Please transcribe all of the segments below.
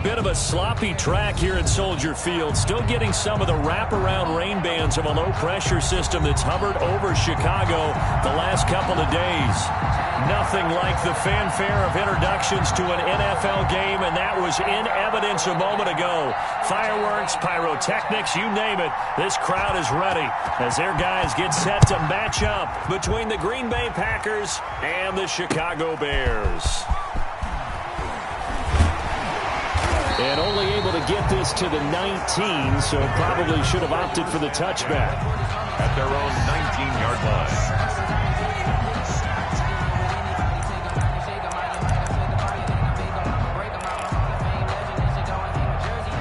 Bit of a sloppy track here at Soldier Field. Still getting some of the wraparound rain bands of a low-pressure system that's hovered over Chicago the last couple of days. Nothing like the fanfare of introductions to an NFL game, and that was in evidence a moment ago. Fireworks, pyrotechnics, you name it. This crowd is ready as their guys get set to match up between the Green Bay Packers and the Chicago Bears. And only able to get this to the 19, so probably should have opted for the touchback. At their own 19-yard line.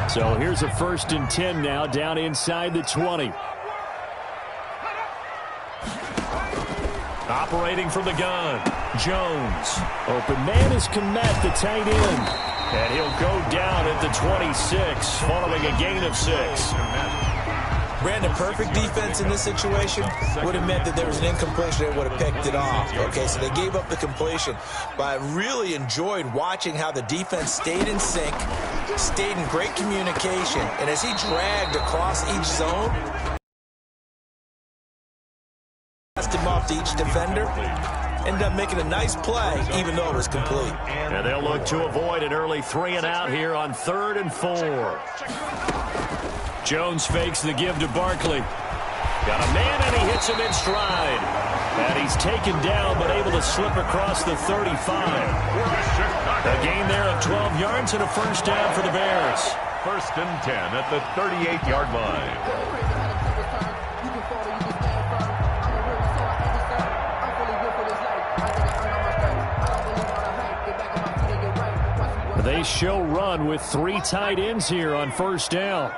So here's a 1st and 10 now, down inside the 20. Operating from the gun, Jones. Open man is Kmet, the tight end. And he'll go down at the 26, following a gain of 6. Brandon, perfect defense in this situation would have meant that there was an incompletion that would have picked it off. Okay, so they gave up the completion. But I really enjoyed watching how the defense stayed in sync, stayed in great communication, and as he dragged across each zone, passed him off to each defender, ended up making a nice play, even though it was complete. And they'll look to avoid an early 3 and out here on 3rd and 4. Jones fakes the give to Barkley. Got a man, and he hits him in stride. And he's taken down, but able to slip across the 35. A gain there of 12 yards and a 1st down for the Bears. 1st and 10 at the 38-yard line. They show run with 3 tight ends here on 1st down.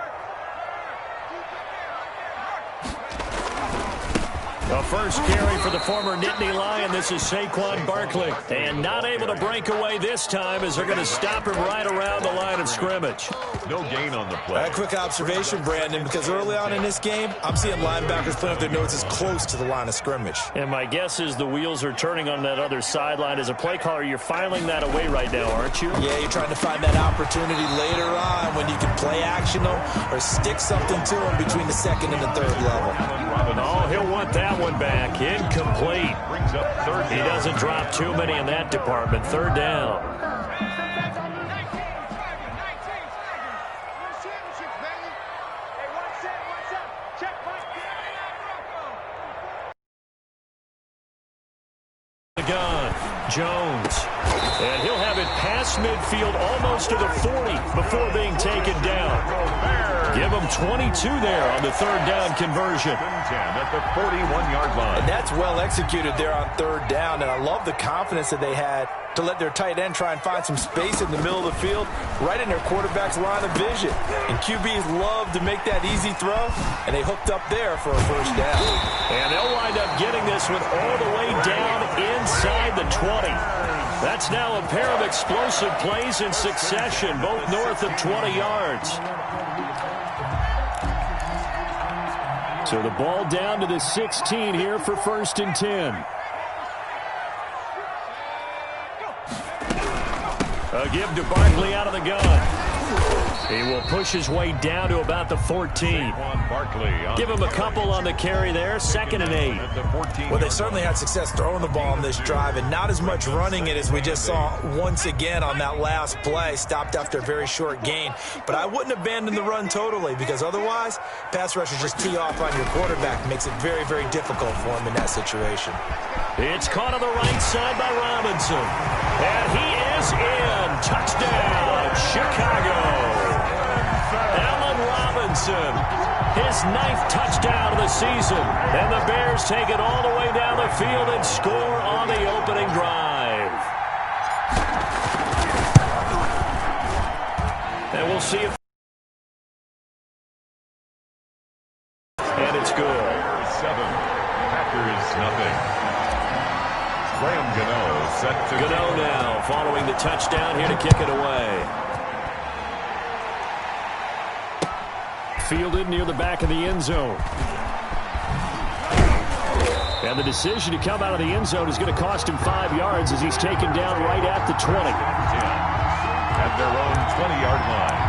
The first carry for the former Nittany Lion. This is Saquon Barkley. And not able to break away this time as they're going to stop him right around the line of scrimmage. No gain on the play. A quick observation, Brandon, because early on in this game, I'm seeing linebackers putting up their noses close to the line of scrimmage. And my guess is the wheels are turning on that other sideline. As a play caller, you're filing that away right now, aren't you? Yeah, you're trying to find that opportunity later on when you can play action them or stick something to them between the 2nd and the 3rd level. Oh, he'll want that one back. Incomplete. Brings up 3rd down. He doesn't drop too many in that department. 3rd down. The gun, Jones. And he'll have it past midfield almost to the 40 before being taken down. Give him 22 there on the 3rd down conversion. 10 at the 41-yard line. And that's well executed there on 3rd down, and I love the confidence that they had to let their tight end try and find some space in the middle of the field, right in their quarterback's line of vision. And QBs love to make that easy throw, and they hooked up there for a 1st down. And they'll wind up getting this one all the way down inside the 20. That's now a pair of explosive plays in succession, both north of 20 yards. So the ball down to the 16 here for 1st and 10. A give to Barkley out of the gun. He will push his way down to about the 14. Give him a couple on the carry there. 2nd and 8. Well, they certainly had success throwing the ball on this drive, and not as much running it as we just saw once again on that last play. Stopped after a very short gain. But I wouldn't abandon the run totally, because otherwise, pass rushers just tee off on your quarterback. Makes it very, very difficult for him in that situation. It's caught on the right side by Robinson. And he is in. Touchdown, Chicago. Allen Robinson, his 9th touchdown of the season. And the Bears take it all the way down the field and score on the opening drive. And we'll see if... And it's good. 7, Packers nothing. Gano set to Gano now following the touchdown here to kick it away. Fielded near the back of the end zone. And the decision to come out of the end zone is going to cost him 5 yards as he's taken down right at the 20. at their own 20-yard line.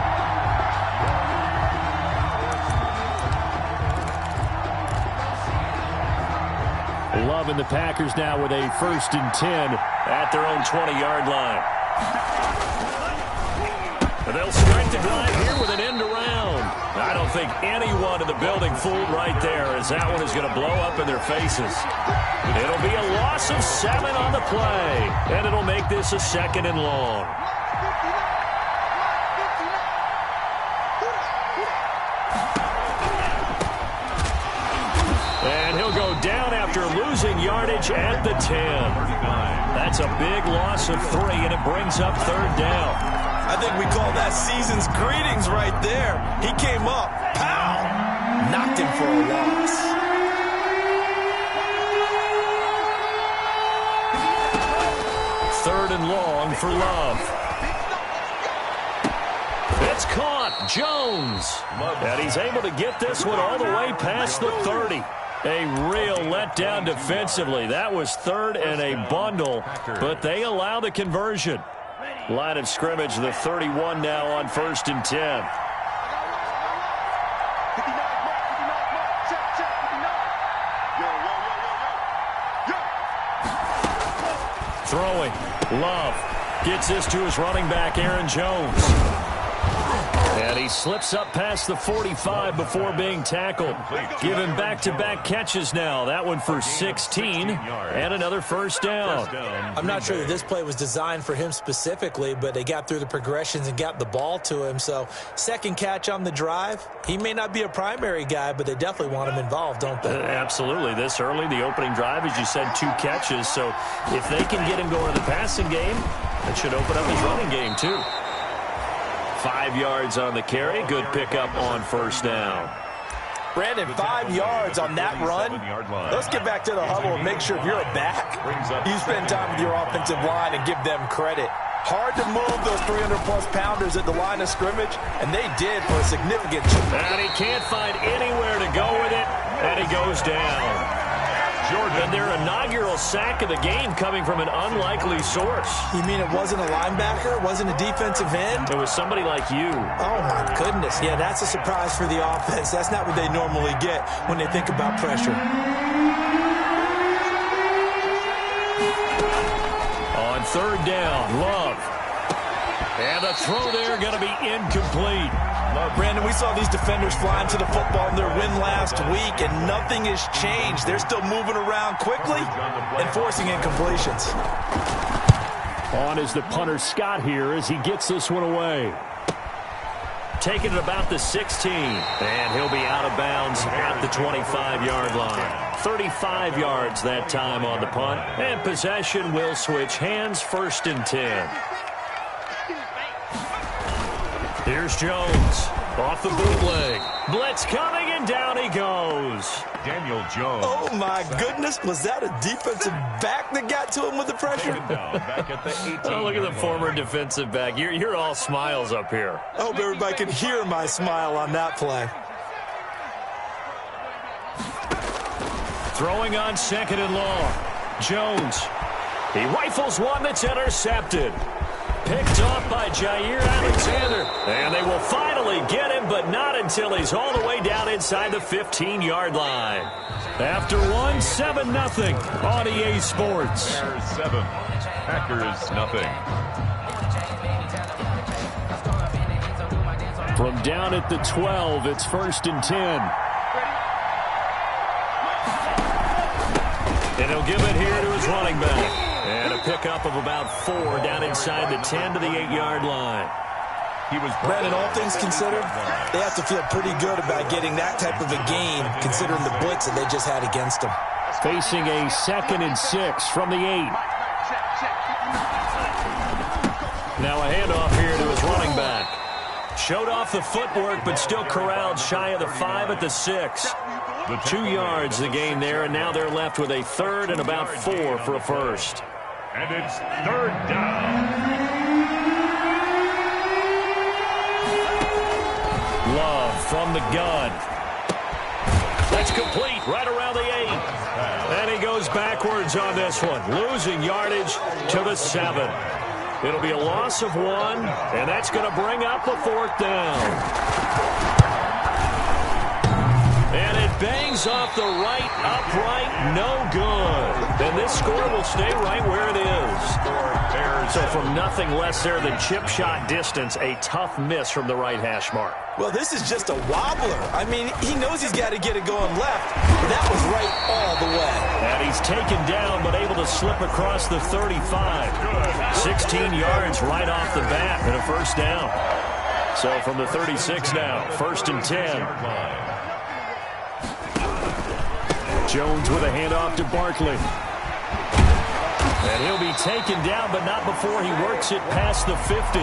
Love and the Packers now with a 1st and 10 at their own 20-yard line. And they'll strike the drive here with an end around. I don't think anyone in the building fooled right there, as that one is going to blow up in their faces. It'll be a loss of 7 on the play, and it'll make this a 2nd and long. And he'll go down after losing yardage at the 10. That's a big loss of 3, and it brings up 3rd down. I think we call that season's greetings right there. He came up, pow, knocked him for a loss. Third and long for Love. It's caught. Jones. And he's able to get this one all the way past the 30. A real letdown defensively. That was 3rd and a bundle, but they allow the conversion. Line of scrimmage, the 31 now on 1st and 10. Throwing. Love gets this to his running back, Aaron Jones. And he slips up past the 45 before being tackled. Given back-to-back catches now. That one for 16 and another 1st down. I'm not sure that this play was designed for him specifically, but they got through the progressions and got the ball to him. So 2nd catch on the drive. He may not be a primary guy, but they definitely want him involved, don't they? Absolutely. This early, the opening drive, as you said, 2 catches. So if they can get him going in the passing game, that should open up his running game too. 5 yards on the carry. Good pickup on 1st down. Brandon, 5 yards on that run. Let's get back to the huddle and make sure if you're a back, you spend time with your offensive line and give them credit. Hard to move those 300-plus pounders at the line of scrimmage, and they did for a significant chunk. And he can't find anywhere to go with it, and he goes down. And their inaugural sack of the game coming from an unlikely source. You mean it wasn't a linebacker? It wasn't a defensive end? It was somebody like you. Oh, my goodness. Yeah, that's a surprise for the offense. That's not what they normally get when they think about pressure. On 3rd down, Love. And the throw there going to be incomplete. Brandon, we saw these defenders flying to the football in their win last week, and nothing has changed. They're still moving around quickly and forcing incompletions. On is the punter Scott here as he gets this one away. Taking it about the 16, and he'll be out of bounds at the 25-yard line. 35 yards that time on the punt, and possession will switch hands, 1st and 10. Here's Jones off the bootleg. Blitz coming, and down he goes. Daniel Jones. Oh, my goodness. Was that a defensive back that got to him with the pressure? Back at the 18. Oh, look at the former defensive back. You're all smiles up here. I hope everybody can hear my smile on that play. Throwing on 2nd and long. Jones. He rifles one that's intercepted. Picked off by Jair Alexander. And they will finally get him, but not until he's all the way down inside the 15-yard line. After one, 7-0 on EA Sports. Bears 7, Packers nothing. From down at the 12, it's 1st and 10. And he'll give it here to his running back. And a pickup of about 4 down inside the 10 to the 8-yard line. Brandon, all things considered, they have to feel pretty good about getting that type of a game, considering the blitz that they just had against them. Facing a 2nd and 6 from the 8. Now a handoff here to his running back. Showed off the footwork, but still corralled shy of the 5 at the 6. 2 yards the gain there, and now they're left with a 3rd and about 4 for a 1st. And it's 3rd down. Love from the gun. That's complete right around the 8. And he goes backwards on this one, losing yardage to the 7. It'll be a loss of 1, and that's going to bring up a 4th down. And it bangs off the right upright, no good. And this score will stay right where it is. So from nothing less there than chip shot distance, a tough miss from the right hash mark. Well, this is just a wobbler. I mean, he knows he's got to get it going left, but that was right all the way. And he's taken down, but able to slip across the 35. 16 yards right off the bat and a 1st down. So from the 36 now, 1st and 10. Jones with a handoff to Barkley. And he'll be taken down, but not before he works it past the 50.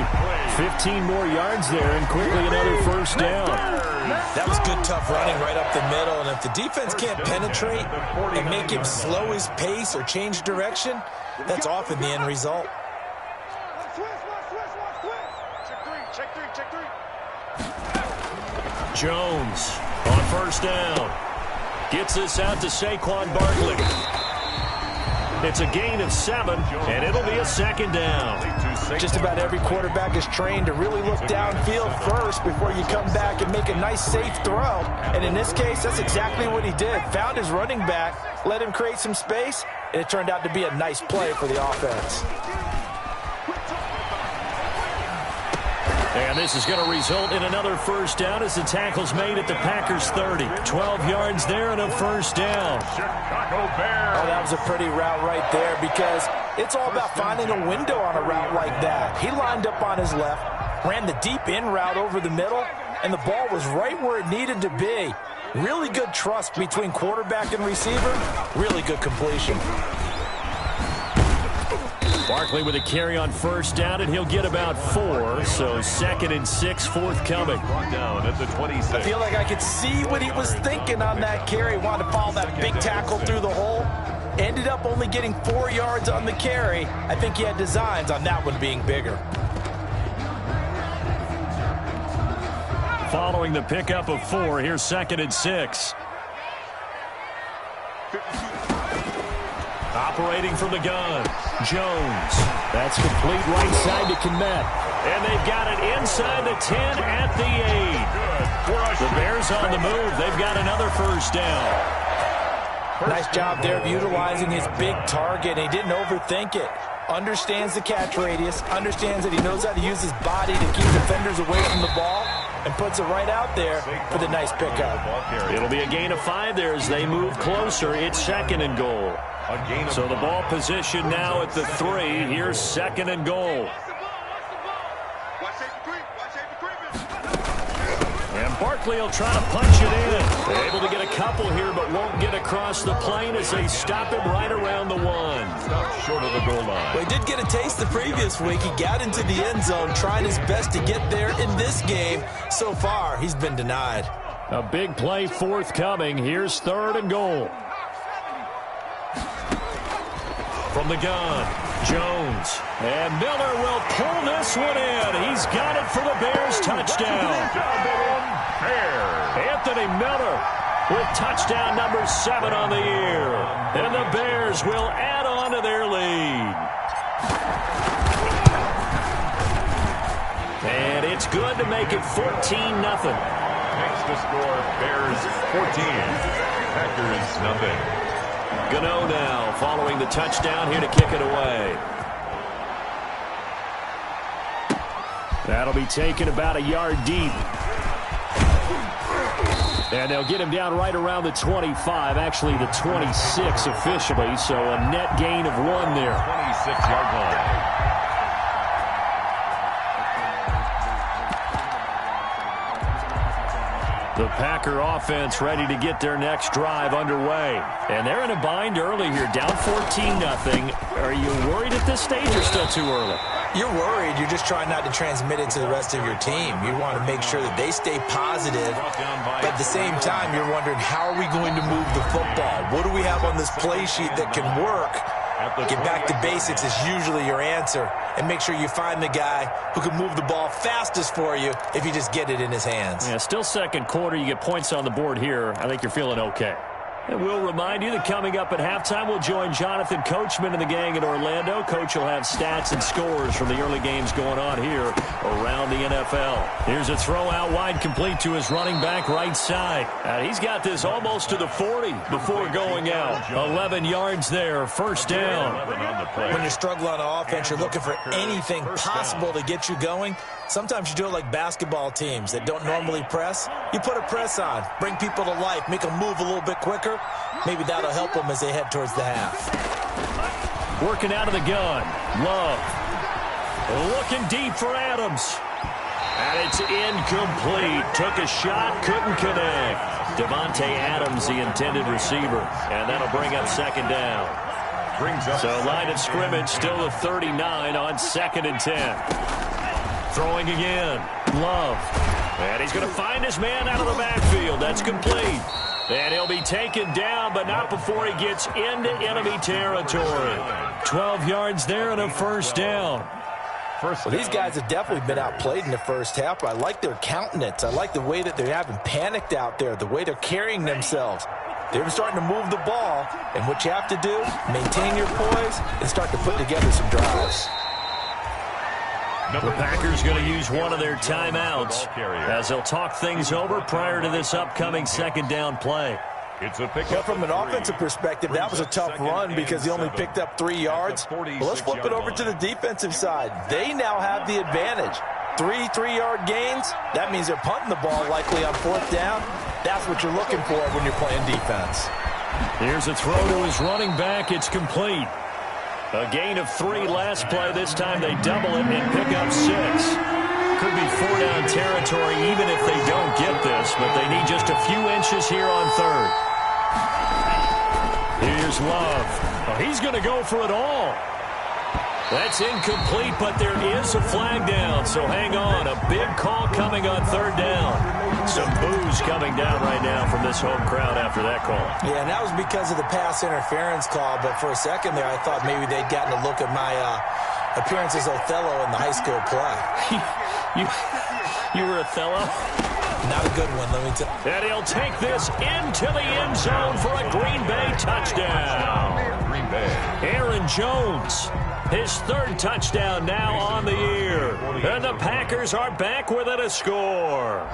15 more yards there, and quickly another 1st down. That was good, tough running right up the middle, and if the defense can't penetrate and make him slow his pace or change direction, that's often the end result. Jones on 1st down. Gets this out to Saquon Barkley. It's a gain of 7, and it'll be a 2nd down. Just about every quarterback is trained to really look downfield first before you come back and make a nice, safe throw. And in this case, that's exactly what he did. Found his running back, let him create some space, and it turned out to be a nice play for the offense. And this is going to result in another 1st down as the tackle's made at the Packers' 30. 12 yards there and a 1st down. Chicago Bears. Oh, that was a pretty route right there because it's all about finding a window on a route like that. He lined up on his left, ran the deep in route over the middle, and the ball was right where it needed to be. Really good trust between quarterback and receiver. Really good completion. Barkley with a carry on 1st down, and he'll get about 4. So 2nd and 6 forthcoming. Down at the 26. I feel like I could see what he was thinking on that carry. Wanted to follow that big tackle through the hole. Ended up only getting 4 yards on the carry. I think he had designs on that one being bigger. Following the pickup of 4, here's 2nd and 6. Operating from the gun, Jones. That's complete right side to Kmet. And they've got it inside the 10 at the 8. The Bears on the move. They've got another 1st down. Nice job there of utilizing his big target. He didn't overthink it. Understands the catch radius. Understands that he knows how to use his body to keep defenders away from the ball. And puts it right out there for the nice pickup. It'll be a gain of 5 there as they move closer. It's 2nd and goal. So the ball position now at the 3. Here's 2nd and goal. And Barkley will try to punch it in. Able to get a couple here, but won't get across the plane as they stop him right around the 1. Stop short of the goal line. Well, he did get a taste the previous week. He got into the end zone, trying his best to get there in this game. So far, he's been denied. A big play forthcoming. Here's 3rd and goal. From the gun, Jones. And Miller will pull this one in. He's got it for the Bears touchdown. Anthony Miller with touchdown number 7 on the year. And the Bears will add on to their lead. And it's good to make it 14-0. Makes the score Bears 14. Packers nothing. Gano now following the touchdown here to kick it away. That'll be taken about a yard deep. And they'll get him down right around the 25, actually the 26 officially, so a net gain of 1 there. 26-yard line. The Packer offense ready to get their next drive underway. And they're in a bind early here, down 14-0. Are you worried at this stage or still too early? You're worried. You're just trying not to transmit it to the rest of your team. You want to make sure that they stay positive. But at the same time, you're wondering, how are we going to move the football? What do we have on this play sheet that can work? Get back to basics is usually your answer. And make sure you find the guy who can move the ball fastest for you if you just get it in his hands. Yeah, still second quarter. You get points on the board here. I think you're feeling okay. And we'll remind you that coming up at halftime, we'll join Jonathan Coachman and the gang in Orlando. Coach will have stats and scores from the early games going on here around the NFL. Here's a throw out wide, complete to his running back right side. And he's got this almost to the 40 before going out. 11 yards there, first down. When you struggle on offense, you're looking for anything possible to get you going. Sometimes you do it like basketball teams that don't normally press. You put a press on, bring people to life, make them move a little bit quicker. Maybe that'll help them as they head towards the half. Working out of the gun. Love. Looking deep for Adams. And it's incomplete. Took a shot, couldn't connect. Devontae Adams, the intended receiver. And that'll bring up second down. So line of scrimmage still a 39 on 2nd and 10. Throwing again. Love. And he's going to find his man out of the backfield. That's complete. And he'll be taken down, but not before he gets into enemy territory. 12 yards there and a first down. Well, these guys have definitely been outplayed in the first half. I like their countenance. I like the way that they haven't panicked out there, the way they're carrying themselves. They're starting to move the ball, and what you have to do, maintain your poise and start to put together some drives. The Packers going to use one of their timeouts as they'll talk things over prior to this upcoming second down play. Well, from an offensive perspective, that was a tough run because he only picked up 3 yards. Well, let's flip it over to the defensive side. They now have the advantage. 3 3-yard gains, that means they're punting the ball likely on 4th down. That's what you're looking for when you're playing defense. Here's a throw to his running back. It's complete. A gain of 3 last play. This time they double it and pick up 6. Could be 4-down territory even if they don't get this, but they need just a few inches here on 3rd. Here's Love. Oh, he's going to go for it all. That's incomplete, but there is a flag down, so hang on. A big call coming on 3rd down. Some boos coming down right now from this home crowd after that call. Yeah, and that was because of the pass interference call, but for a second there I thought maybe they'd gotten a look at my appearance as Othello in the high school play. You were Othello? Not a good one, let me tell you. And he'll take this into the end zone for a Green Bay touchdown. Green Bay. Aaron Jones, his 3rd touchdown now on the year. And the Packers are back within a score.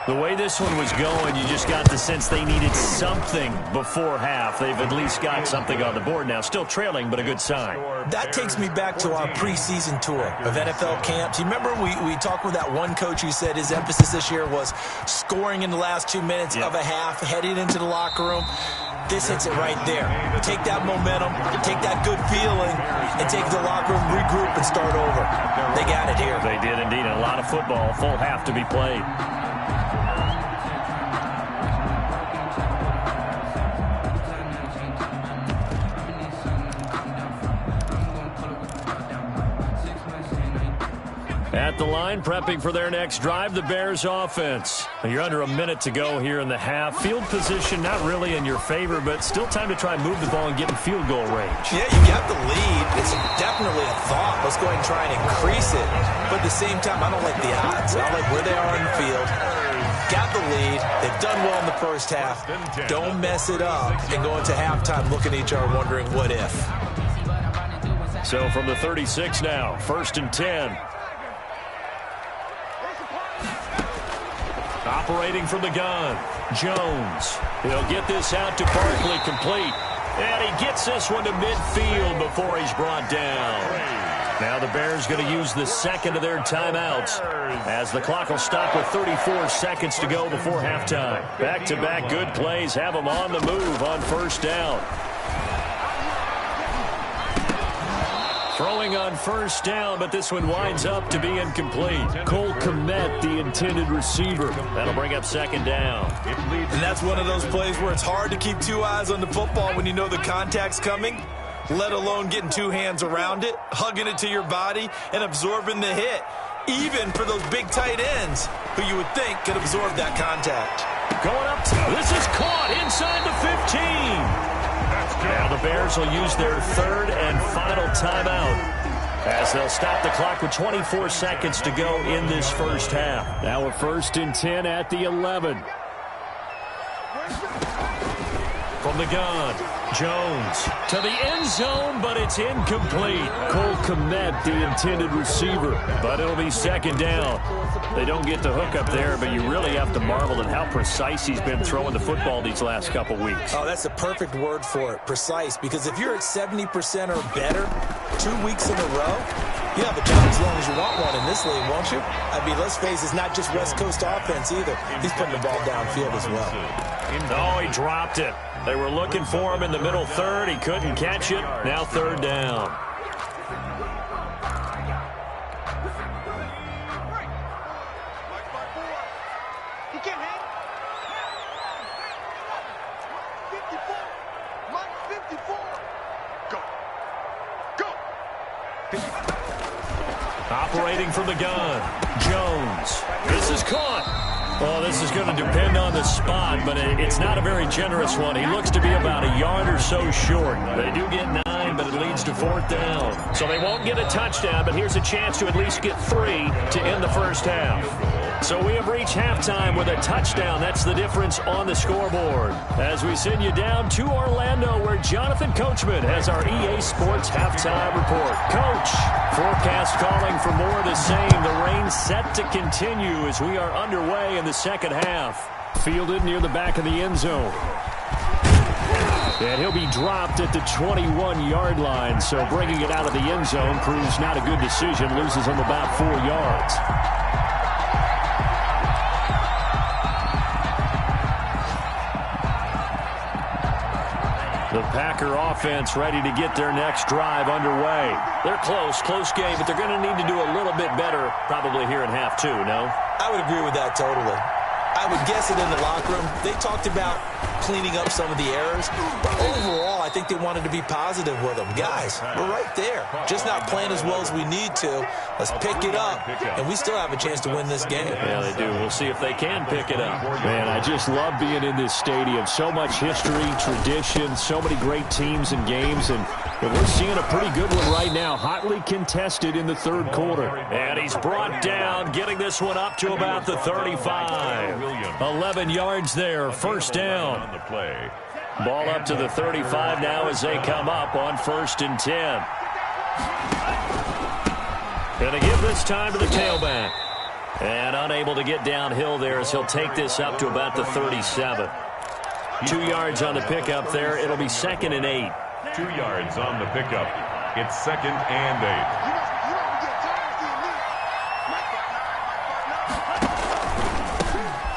The way this one was going, you just got the sense they needed something before half. They've at least got something on the board now. Still trailing, but a good sign. That takes me back to our preseason tour of NFL camps. You remember we talked with that one coach who said his emphasis this year was scoring in the last 2 minutes of a half, heading into the locker room. This hits it right there. Take that momentum, take that good feeling, and take the locker room, regroup, and start over. They got it here. They did indeed. A lot of football, full half to be played. At the line, prepping for their next drive, the Bears offense. You're under a minute to go here in the half. Field position not really in your favor, but still time to try and move the ball and get in field goal range. Yeah, you got the lead. It's definitely a thought. Let's go ahead and try and increase it. But at the same time, I don't like the odds. I like where they are in the field. Got the lead. They've done well in the first half. Don't mess it up and go into halftime looking at each other wondering what if. So from the 36 now, 1st and 10. Operating from the gun, Jones. He'll get this out to Barkley, complete. And he gets this one to midfield before he's brought down. Now the Bears going to use the 2nd of their timeouts as the clock will stop with 34 seconds to go before halftime. Back-to-back good plays have them on the move on 1st down. Throwing on 1st down, but this one winds up to be incomplete. Cole Kmet, the intended receiver. That'll bring up 2nd down. And that's one of those plays where it's hard to keep 2 eyes on the football when you know the contact's coming, let alone getting 2 hands around it, hugging it to your body, and absorbing the hit. Even for those big tight ends who you would think could absorb that contact. Going up. This is caught inside the 15. Now the Bears will use their 3rd and final timeout as they'll stop the clock with 24 seconds to go in this first half. Now a 1st and 10 at the 11. From the gun, Jones to the end zone, but it's incomplete. Cole Kmet, the intended receiver, but it'll be second down. They don't get the hook up there, but you really have to marvel at how precise he's been throwing the football these last couple weeks. Oh, that's the perfect word for it, precise, because if you're at 70% or better 2 weeks in a row, you have a job as long as you want one in this league, won't you? I mean, let's face it, it's not just West Coast offense either. He's putting the ball downfield as well. Oh, he dropped it. They were looking for him in the middle third. He couldn't catch it. Now third down. Operating from the gun, Jones. This is caught. Well, this is going to depend on the spot, but it's not a very generous one. He looks to be about a yard or so short. They do get 9, but it leads to fourth down. So they won't get a touchdown, but here's a chance to at least get 3 to end the first half. So we have reached halftime with a touchdown. That's the difference on the scoreboard. As we send you down to Orlando, where Jonathan Coachman has our EA Sports halftime report. Coach, forecast calling for more of the same. The rain set to continue as we are underway in the second half. Fielded near the back of the end zone. And he'll be dropped at the 21-yard line. So bringing it out of the end zone proves not a good decision. Loses him about 4 yards. The Packer offense ready to get their next drive underway. They're close game, but they're going to need to do a little bit better probably here in half 2, no? I would agree with that totally. I would guess it in the locker room. They talked about cleaning up some of the errors, but overall, I think they wanted to be positive with them. Guys, we're right there. Just not playing as well as we need to. Let's pick it up, and we still have a chance to win this game. Yeah, they do. We'll see if they can pick it up. Man, I just love being in this stadium. So much history, tradition, so many great teams and games, and we're seeing a pretty good one right now, hotly contested in the third quarter. And he's brought down, getting this one up to about the 35. 11 yards there, first down. Ball up to the 35 now as they come up on 1st and 10. Going to give this time to the tailback. And unable to get downhill there as he'll take this up to about the 37. 2 yards on the pickup there. It'll be 2nd and 8. 2 yards on the pickup. It's 2nd and 8.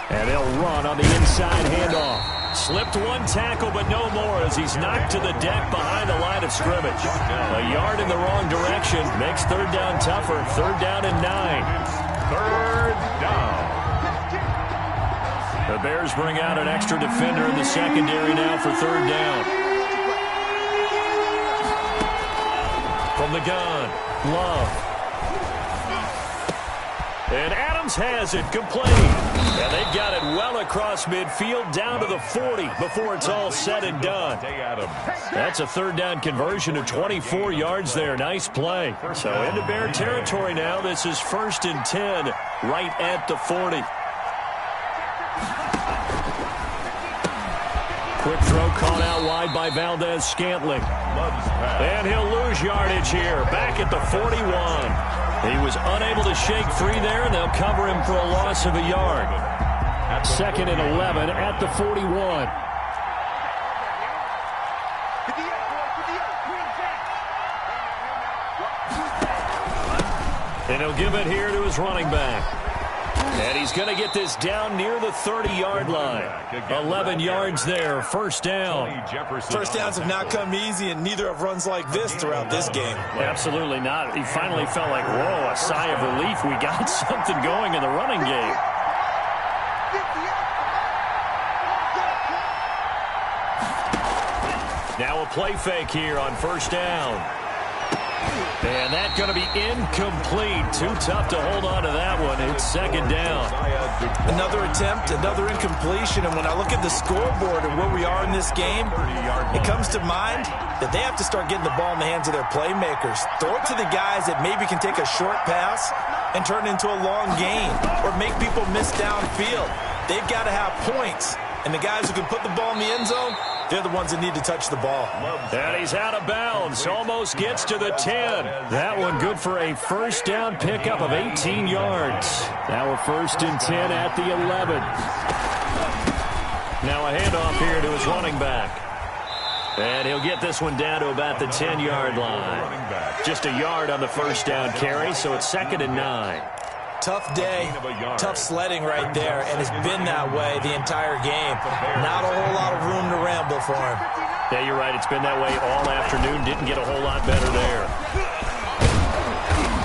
And they'll run on the inside handoff. Slipped one tackle, but no more as he's knocked to the deck behind the line of scrimmage. A yard in the wrong direction makes third down tougher. 3rd down and 9. 3rd down. The Bears bring out an extra defender in the secondary now for 3rd down. From the gun, Love. And Adams has it, complete. And they've got it well across midfield, down to the 40 before it's all said and done. That's a 3rd down conversion of 24 yards there. Nice play. So into Bear territory now. This is 1st and 10, right at the 40. Quick throw caught out wide by Valdez-Scantling. And he'll lose yardage here, back at the 41. He was unable to shake free there, and they'll cover him for a loss of a yard. 2nd and 11 at the 41. And he'll give it here to his running back. And he's going to get this down near the 30-yard line. 11 yards there, 1st down. First downs have not come easy, and neither have runs like this throughout this game. Absolutely not. He finally felt like, whoa, a sigh of relief. We got something going in the running game. Now a play fake here on 1st down. And that's going to be incomplete. Too tough to hold on to that one. It's 2nd down. Another attempt, another incompletion. And when I look at the scoreboard and where we are in this game, it comes to mind that they have to start getting the ball in the hands of their playmakers. Throw it to the guys that maybe can take a short pass and turn it into a long gain or make people miss downfield. They've got to have points. And the guys who can put the ball in the end zone, they're the ones that need to touch the ball. And he's out of bounds. Almost gets to the 10. That one good for a first down pickup of 18 yards. Now a 1st and 10 at the 11. Now a handoff here to his running back. And he'll get this one down to about the 10-yard line. Just a yard on the first down carry, so it's 2nd and 9. Tough day, tough sledding right there, and it's been that way the entire game. Not a whole lot of room to ramble for him. Yeah, you're right. It's been that way all afternoon. Didn't get a whole lot better there.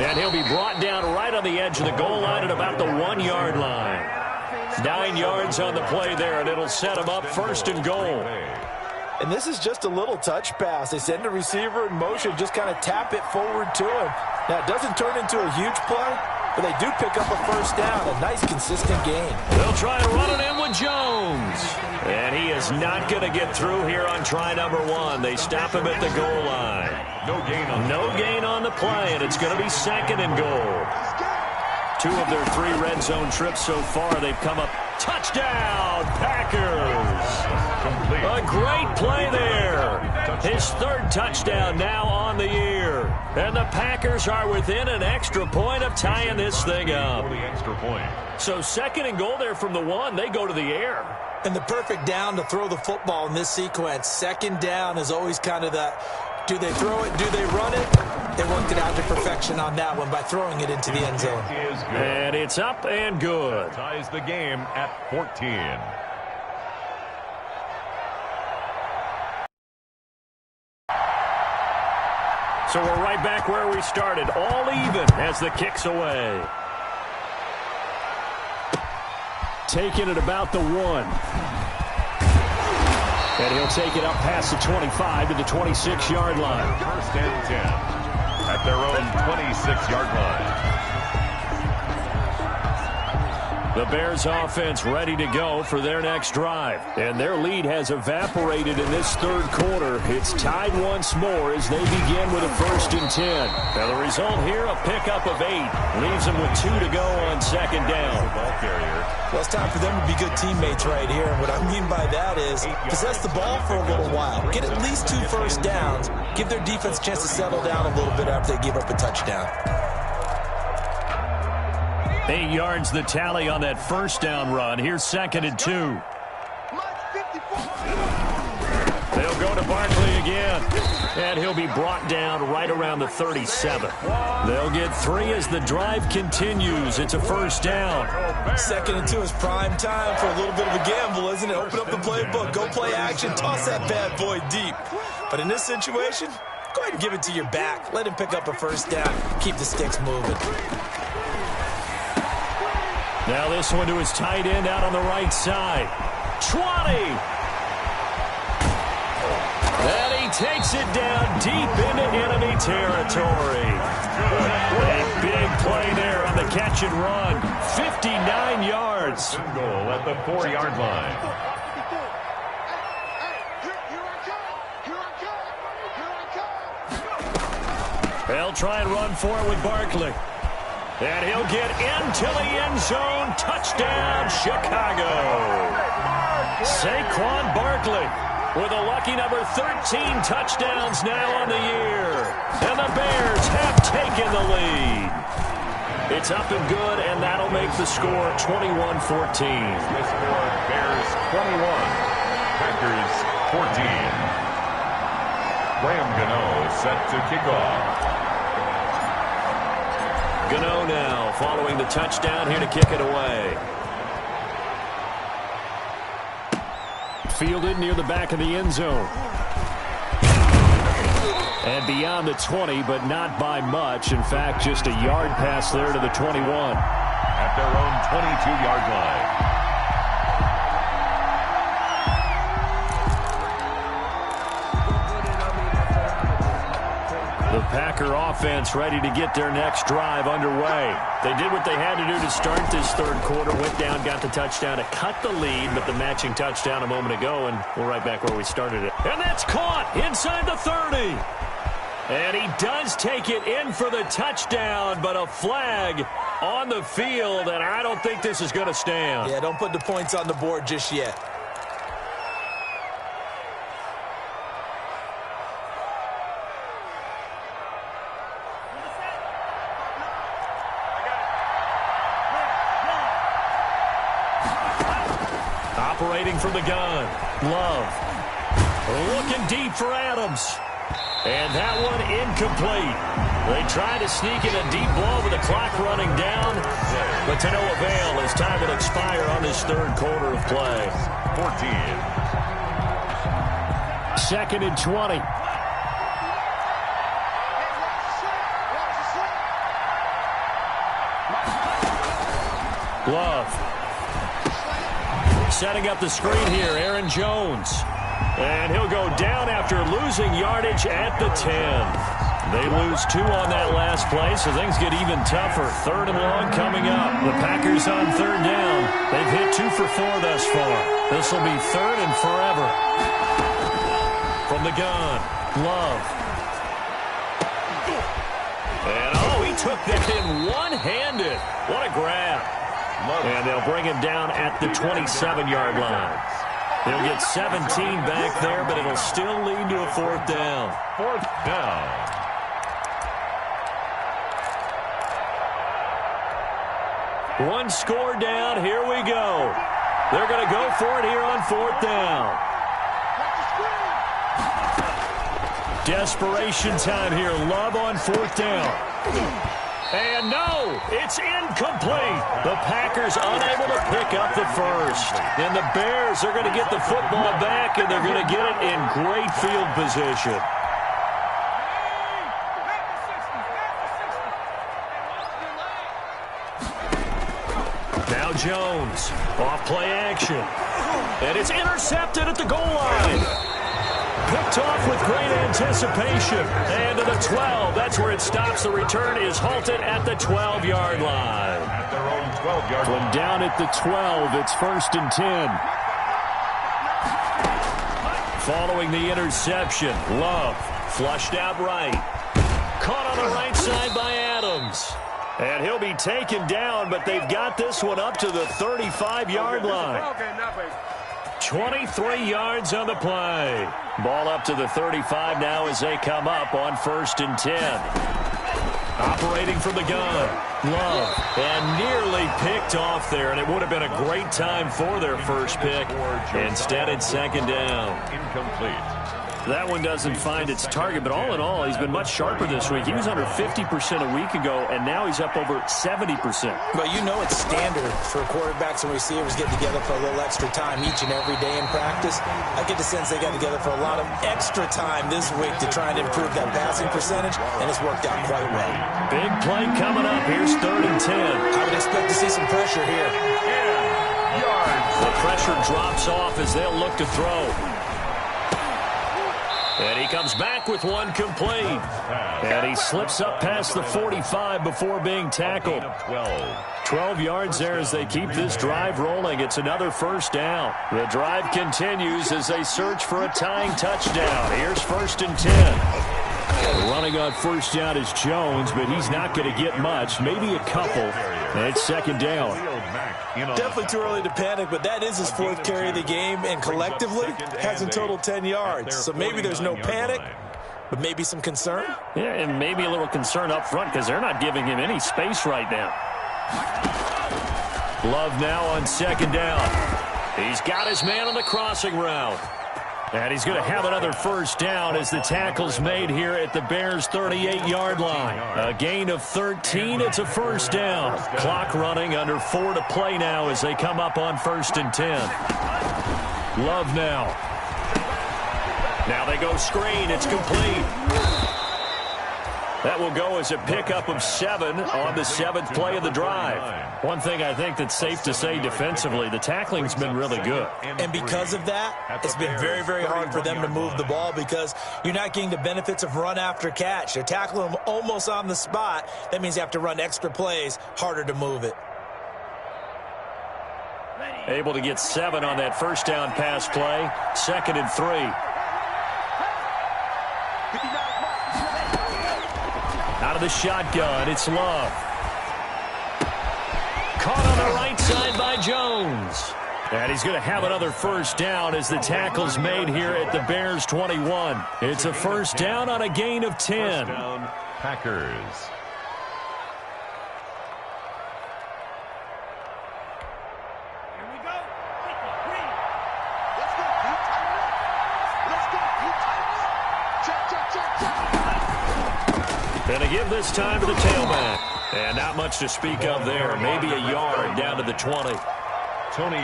And he'll be brought down right on the edge of the goal line at about the 1-yard line. 9 yards on the play there, and it'll set him up 1st and goal. And this is just a little touch pass. They send the receiver in motion, just kind of tap it forward to him. Now, it doesn't turn into a huge play, but they do pick up a first down. A nice, consistent gain. They'll try to run it in with Jones. And he is not going to get through here on try number 1. They stop him at the goal line. No gain on the play, and it's going to be 2nd and goal. 2 of their 3 red zone trips so far, they've come up. Touchdown, Packers! Complete. A great play there. His 3rd touchdown now on the year. And the Packers are within an extra point of tying this thing up. So 2nd and goal there from the 1. They go to the air. And the perfect down to throw the football in this sequence. 2nd down is always kind of that, do they throw it, do they run it? They worked it out to perfection on that one by throwing it into the end zone. And it's up and good. Ties the game at 14. So we're right back where we started, all even as the kick's away. Taking it about the 1. And he'll take it up past the 25 to the 26-yard line. 1st and 10 at their own 26-yard line. The Bears offense ready to go for their next drive. And their lead has evaporated in this 3rd quarter. It's tied once more as they begin with a 1st and 10. Now the result here, a pickup of 8. Leaves them with 2 to go on 2nd down. Well, it's time for them to be good teammates right here. And what I mean by that is possess the ball for a little while. Get at least 2 first downs. Give their defense a chance to settle down a little bit after they give up a touchdown. 8 yards the tally on that first down run. Here's 2nd and 2. They'll go to Barkley again. And he'll be brought down right around the 37. They'll get 3 as the drive continues. It's a first down. 2nd and 2 is prime time for a little bit of a gamble, isn't it? Open up the playbook, go play action, toss that bad boy deep. But in this situation, go ahead and give it to your back. Let him pick up a first down. Keep the sticks moving. Now this one to his tight end out on the right side. 20. And he takes it down deep into enemy territory. A big play there on the catch and run. 59 yards. Goal at the 4-yard line. They'll try and run for it with Barkley. And he'll get into the end zone. Touchdown, Chicago. Saquon Barkley with a lucky number 13 touchdowns now on the year. And the Bears have taken the lead. It's up and good, and that'll make the score 21-14. The score, Bears 21, Packers 14. Graham Gano is set to kick off. Gano now following the touchdown here to kick it away. Fielded near the back of the end zone. And beyond the 20, but not by much. In fact, just a yard pass there to the 21. At their own 22-yard line. The Packer offense ready to get their next drive underway. They did what they had to do to start this 3rd quarter. Went down, got the touchdown to cut the lead, but the matching touchdown a moment ago, and we're right back where we started it. And that's caught inside the 30. And he does take it in for the touchdown, but a flag on the field, and I don't think this is going to stand. Yeah, don't put the points on the board just yet. Operating from the gun. Love. Looking deep for Adams. And that one incomplete. They tried to sneak in a deep ball with the clock running down, but to no avail as time will expire on this third quarter of play. 14. 2nd and 20. Love. Setting up the screen here, Aaron Jones. And he'll go down after losing yardage at the 10. They lose 2 on that last play, so things get even tougher. 3rd and long coming up. The Packers on 3rd down. They've hit 2 for 4 thus far. This will be 3rd and forever. From the gun, Love. And, he took that in one-handed. What a grab. And they'll bring him down at the 27-yard line. They'll get 17 back there, but it'll still lead to a 4th down. 4th down. One score down. Here we go. They're going to go for it here on 4th down. Desperation time here. Love on 4th down. And no, it's incomplete. The Packers unable to pick up the first. And the Bears are going to get the football back, and they're going to get it in great field position. Now Jones, off play action. And it's intercepted at the goal line. Picked off with great anticipation. And to the 12. That's where it stops. The return is halted at the 12-yard line. At their own 12-yard line. From down at the 12, it's 1st and 10. Following the interception, Love flushed out right. Caught on the right side by Adams. And he'll be taken down, but they've got this one up to the 35-yard line. 23 yards on the play. Ball up to the 35 now as they come up on 1st and 10. Operating from the gun. Love. And nearly picked off there, and it would have been a great time for their first pick. Instead, it's 2nd down. Incomplete. That one doesn't find its target, but all in all, he's been much sharper this week. He was under 50% a week ago, and now he's up over 70%. Well, you know it's standard for quarterbacks and receivers getting together for a little extra time each and every day in practice. I get the sense they got together for a lot of extra time this week to try and improve that passing percentage, and it's worked out quite well. Big play coming up. Here's 3rd and 10. I would expect to see some pressure here. 10 yards. The pressure drops off as they'll look to throw. And he comes back with one complete. And he slips up past the 45 before being tackled. 12 yards there as they keep this drive rolling. It's another 1st down. The drive continues as they search for a tying touchdown. Here's 1st and 10. Running on 1st down is Jones, but he's not going to get much. Maybe a couple. And it's 2nd down. Definitely too early to panic, but that is his 4th carry of the game, and collectively has in total 10 yards. So maybe there's no panic, but maybe some concern. Yeah, and maybe a little concern up front because they're not giving him any space right now. Love now on 2nd down. He's got his man on the crossing route. And he's going to have another 1st down as the tackle's made here at the Bears' 38-yard line. A gain of 13. It's a 1st down. Clock running under 4 to play now as they come up on 1st and 10. Love now. Now they go screen. It's complete. That will go as a pickup of 7 on the 7th play of the drive. One thing I think that's safe to say defensively, the tackling's been really good. And because of that, it's been very, very hard for them to move the ball because you're not getting the benefits of run after catch. They're tackling them almost on the spot. That means you have to run extra plays, harder to move it. Able to get 7 on that 1st down pass play. 2nd and 3. Out of the shotgun, it's Love. Caught on the right side by Jones. And he's going to have another 1st down as the tackle's made here at the Bears' 21. It's a 1st down on a gain of 10. 1st down, Packers. Gonna give this time to the tailback. And not much to speak of there. Maybe a yard down to the 20.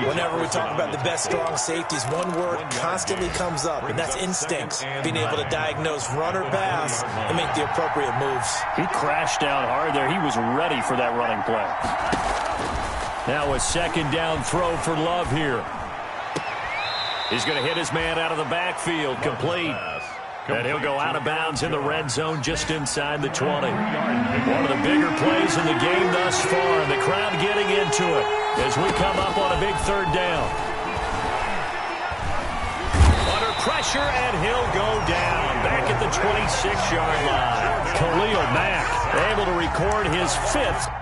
Whenever we talk about the best strong safeties, one word constantly comes up, and that's instincts. Being able to diagnose run or pass and make the appropriate moves. He crashed down hard there. He was ready for that running play. Now a second down throw for Love here. He's going to hit his man out of the backfield, complete. And he'll go out of bounds in the red zone just inside the 20. One of the bigger plays in the game thus far. And the crowd getting into it as we come up on a big third down. Under pressure, and he'll go down back at the 26-yard line. Khalil Mack able to record his 5th.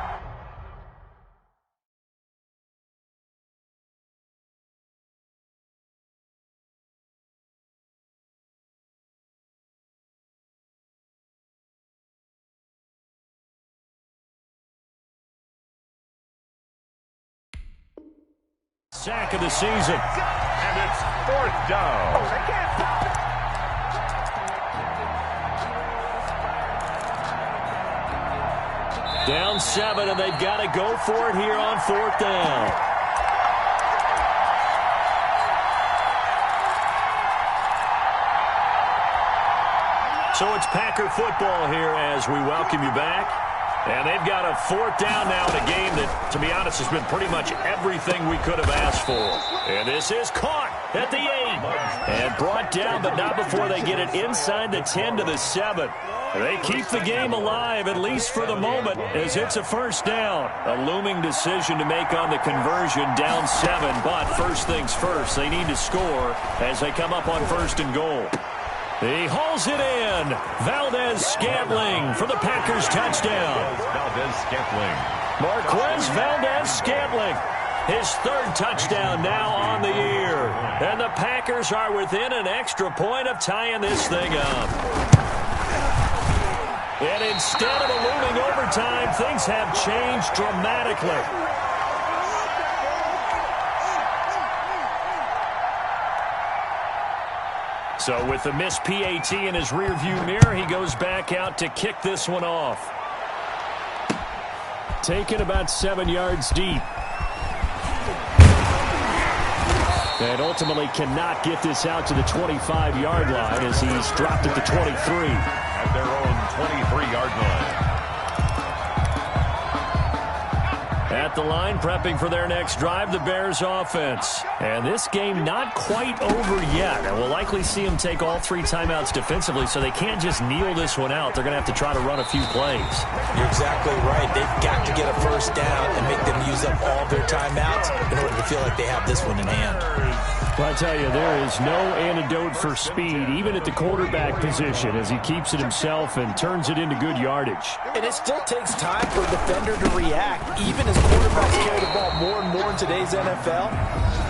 Sack of the season. And it's 4th down. Down 7, and they've got to go for it here on 4th down. So it's Packer football here as we welcome you back. And they've got a 4th down now in a game that, to be honest, has been pretty much everything we could have asked for. And this is caught at the 8. And brought down, but not before they get it inside the 10 to the 7. They keep the game alive, at least for the moment, as it's a 1st down. A looming decision to make on the conversion, down 7. But first things first, they need to score as they come up on 1st and goal. He hauls it in. Valdez-Scantling for the Packers touchdown. Valdez-Scantling. Marquez Valdez-Scantling. His 3rd touchdown now on the year. And the Packers are within an extra point of tying this thing up. And instead of a looming overtime, things have changed dramatically. So with the missed PAT in his rearview mirror, he goes back out to kick this one off. Taken about 7 yards deep. And ultimately cannot get this out to the 25-yard line as he's dropped at the 23. At their own 23-yard line. At the line, prepping for their next drive, the Bears offense. And this game not quite over yet. And we'll likely see them take all 3 timeouts defensively, so they can't just kneel this one out. They're going to have to try to run a few plays. You're exactly right. They've got to get a 1st down and make them use up all their timeouts in order to feel like they have this one in hand. Well, I tell you, there is no antidote for speed, even at the quarterback position, as he keeps it himself and turns it into good yardage. And it still takes time for a defender to react. Even as quarterbacks carry the ball more and more in today's NFL,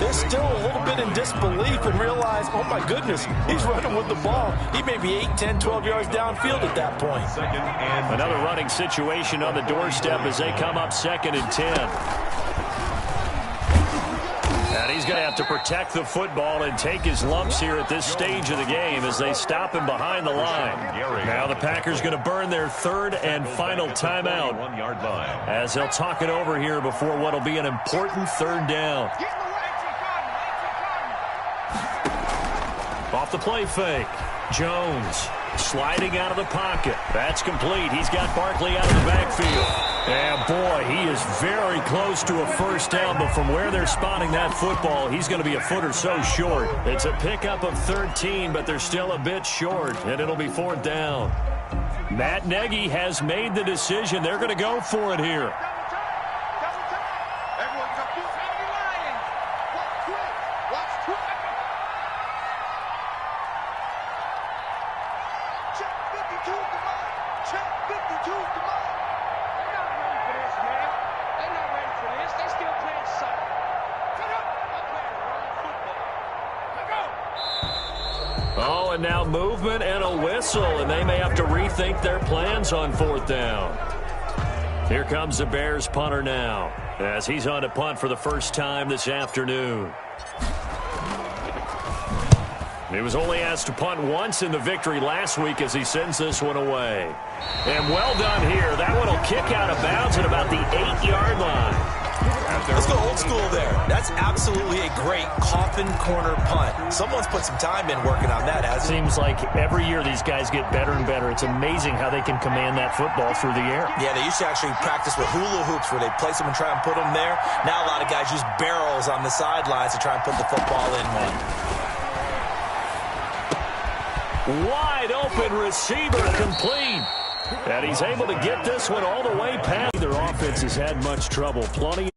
they're still a little bit in disbelief and realize, oh my goodness, he's running with the ball. He may be 8, 10, 12 yards downfield at that point. Another running situation on the doorstep as they come up 2nd and 10. And he's going to have to protect the football and take his lumps here at this stage of the game as they stop him behind the line. Now the Packers going to burn their 3rd and final timeout as they'll talk it over here before what will be an important 3rd down. Off the play fake. Jones sliding out of the pocket. That's complete. He's got Barkley out of the backfield. And boy, he is very close to a 1st down, but from where they're spotting that football, he's going to be a foot or so short. It's a pickup of 13, but they're still a bit short, and it'll be 4th down. Matt Nagy has made the decision. They're going to go for it here. Oh, and now movement and a whistle, and they may have to rethink their plans on 4th down. Here comes the Bears punter now, as he's on to punt for the first time this afternoon. He was only asked to punt once in the victory last week as he sends this one away. And well done here. That one will kick out of bounds at about the 8-yard line. Let's go old school there. That's absolutely a great coffin corner punt. Someone's put some time in working on that, hasn't it? Seems like every year these guys get better and better. It's amazing how they can command that football through the air. Yeah, they used to actually practice with hula hoops where they place them and try and put them there. Now a lot of guys use barrels on the sidelines to try and put the football in one. Wide open receiver complete. And he's able to get this one all the way past. Their offense has had much trouble. Plenty.